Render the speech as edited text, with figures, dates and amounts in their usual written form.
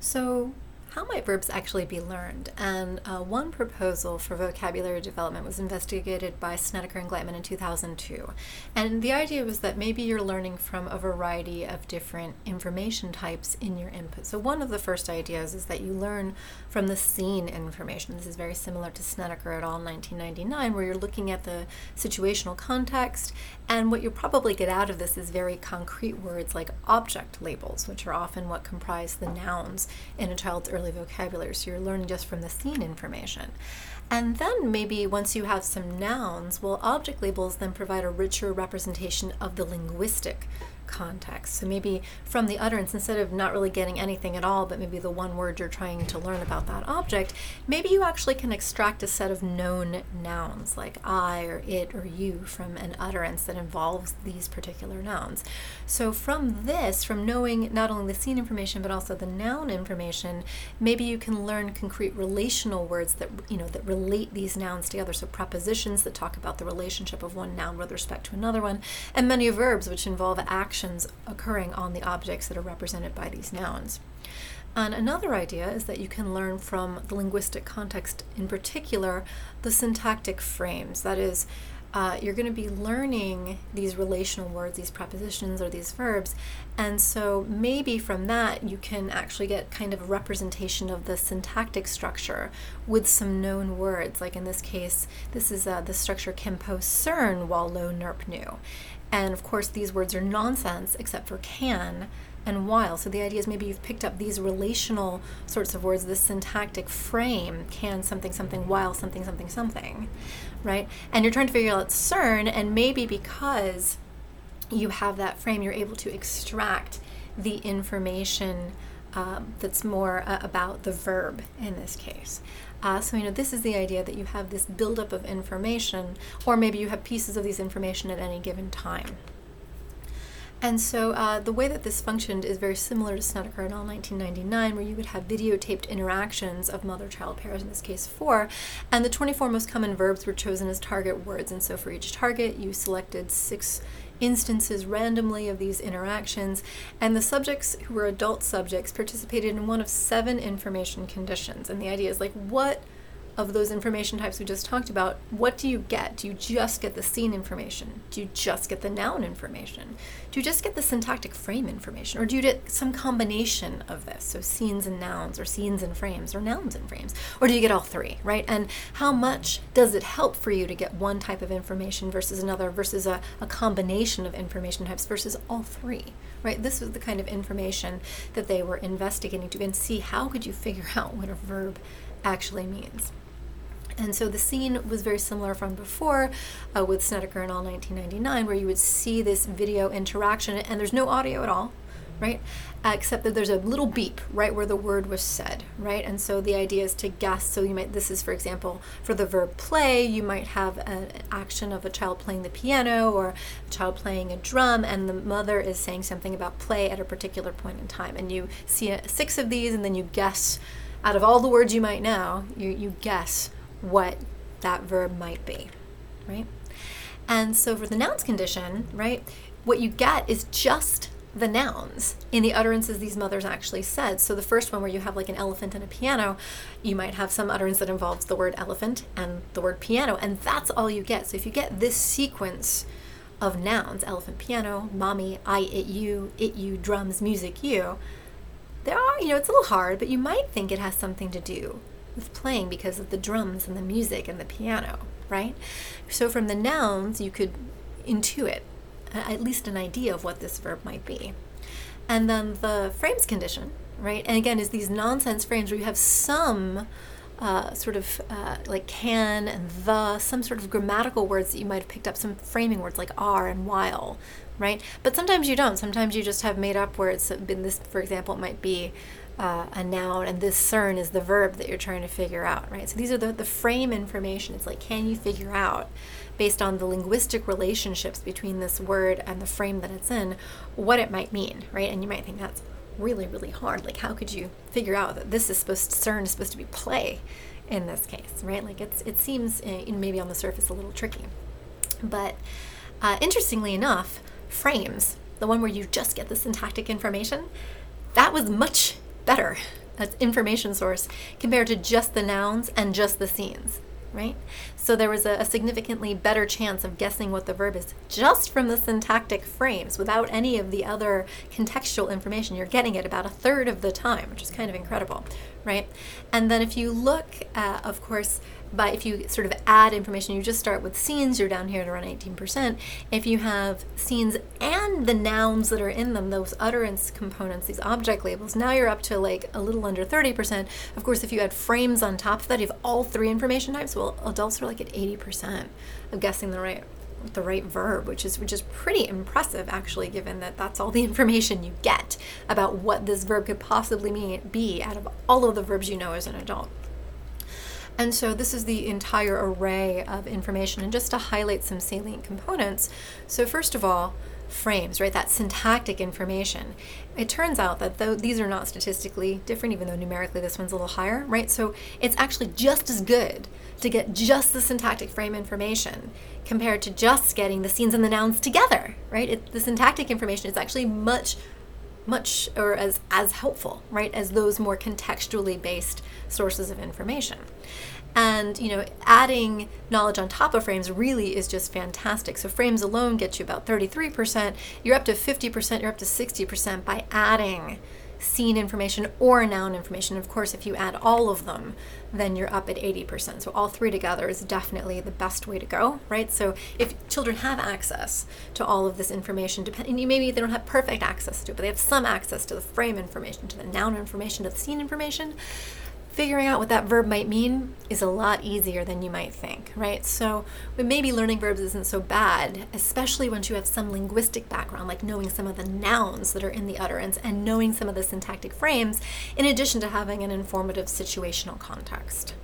So, how might verbs actually be learned? And one proposal for vocabulary development was investigated by Snedeker and Gleitman in 2002. And the idea was that maybe you're learning from a variety of different information types in your input. So one of the first ideas is that you learn from the scene information. This is very similar to Snedeker et al. 1999, where you're looking at the situational context, and what you'll probably get out of this is very concrete words like object labels, which are often what comprise the nouns in a child's early vocabulary. So you're learning just from the scene information. And then maybe once you have some nouns, well, object labels then provide a richer representation of the linguistic context. So maybe from the utterance, instead of not really getting anything at all, but maybe the one word you're trying to learn about that object, maybe you actually can extract a set of known nouns like I or it or you from an utterance that involves these particular nouns. So from this, from knowing not only the scene information but also the noun information, maybe you can learn concrete relational words that that relate these nouns together. So prepositions that talk about the relationship of one noun with respect to another one, and many verbs which involve actions occurring on the objects that are represented by these nouns. And another idea is that you can learn from the linguistic context, in particular, the syntactic frames. That is, you're going to be learning these relational words, these prepositions or these verbs, and so maybe from that you can actually get kind of a representation of the syntactic structure with some known words. Like in this case, this is the structure Kimpo cern while lo nerp nu. And of course these words are nonsense except for can and while. So the idea is maybe you've picked up these relational sorts of words, this syntactic frame, can something something, while something something something, right? And you're trying to figure out cern, and maybe because you have that frame, you're able to extract the information that's more about the verb in this case. So this is the idea that you have this buildup of information, or maybe you have pieces of these information at any given time. And so the way that this functioned is very similar to Snedeker et al. 1999, where you would have videotaped interactions of mother-child pairs, in this case 4, and the 24 most common verbs were chosen as target words. And so for each target, you selected 6 instances randomly of these interactions, and the subjects who were adult subjects participated in one of 7 information conditions. And the idea is, like, what of those information types we just talked about, what do you get? Do you just get the scene information? Do you just get the noun information? Do you just get the syntactic frame information? Or do you get some combination of this? So scenes and nouns, or scenes and frames, or nouns and frames? Or do you get all 3, right? And how much does it help for you to get one type of information versus another, versus a combination of information types versus all 3, right? This was the kind of information that they were investigating to and see how could you figure out what a verb actually means. And so the scene was very similar from before with Snedeker et al. 1999, where you would see this video interaction, and there's no audio at all, right? Except that there's a little beep right where the word was said, right? And so the idea is to guess. So this is, for example, for the verb play, you might have an action of a child playing the piano or a child playing a drum, and the mother is saying something about play at a particular point in time. And you see 6 of these, and then you guess, out of all the words you might know, you guess what that verb might be, right? And so for the nouns condition, right, what you get is just the nouns in the utterances these mothers actually said. So the first one, where you have like an elephant and a piano, you might have some utterance that involves the word elephant and the word piano, and that's all you get. So if you get this sequence of nouns, elephant, piano, mommy, I, it, you, drums, music, you, there are, it's a little hard, but you might think it has something to do with playing because of the drums and the music and the piano, right? So from the nouns, you could intuit at least an idea of what this verb might be. And then the frames condition, right? And again, is these nonsense frames where you have some like can and the, some sort of grammatical words that you might have picked up, some framing words like are and while, right? But sometimes you don't. Sometimes you just have made up words. This, for example, it might be a noun, and this cern is the verb that you're trying to figure out, right? So these are the frame information. It's like, can you figure out, based on the linguistic relationships between this word and the frame that it's in, what it might mean, right? And you might think that's really, really hard. Like, how could you figure out that this is cern is supposed to be play in this case, right? Like, it seems maybe on the surface a little tricky. But interestingly enough, frames, the one where you just get the syntactic information, that was much better information source compared to just the nouns and just the scenes, right? So there was a significantly better chance of guessing what the verb is just from the syntactic frames without any of the other contextual information. You're getting it about a third of the time, which is kind of incredible, right? And then if you look at, of course, if you sort of add information, you just start with scenes, you're down here at around 18%. If you have scenes and the nouns that are in them, those utterance components, these object labels, now you're up to like a little under 30%. Of course, if you add frames on top of that, you have all three information types, well, adults are like at 80% of guessing the right verb, which is pretty impressive actually, given that that's all the information you get about what this verb could possibly be out of all of the verbs you know as an adult. And so this is the entire array of information. And just to highlight some salient components, so first of all, frames, right? That syntactic information. It turns out that though these are not statistically different, even though numerically this one's a little higher, right? So it's actually just as good to get just the syntactic frame information compared to just getting the scenes and the nouns together, right? The syntactic information is actually much or as helpful, right, as those more contextually based sources of information. And, adding knowledge on top of frames really is just fantastic. So frames alone get you about 33%. You're up to 50%, you're up to 60% by adding scene information or noun information. Of course, if you add all of them, then you're up at 80%. So all three together is definitely the best way to go, right? So if children have access to all of this information, maybe they don't have perfect access to it, but they have some access to the frame information, to the noun information, to the scene information, figuring out what that verb might mean is a lot easier than you might think, right? So maybe learning verbs isn't so bad, especially once you have some linguistic background, like knowing some of the nouns that are in the utterance and knowing some of the syntactic frames, in addition to having an informative situational context.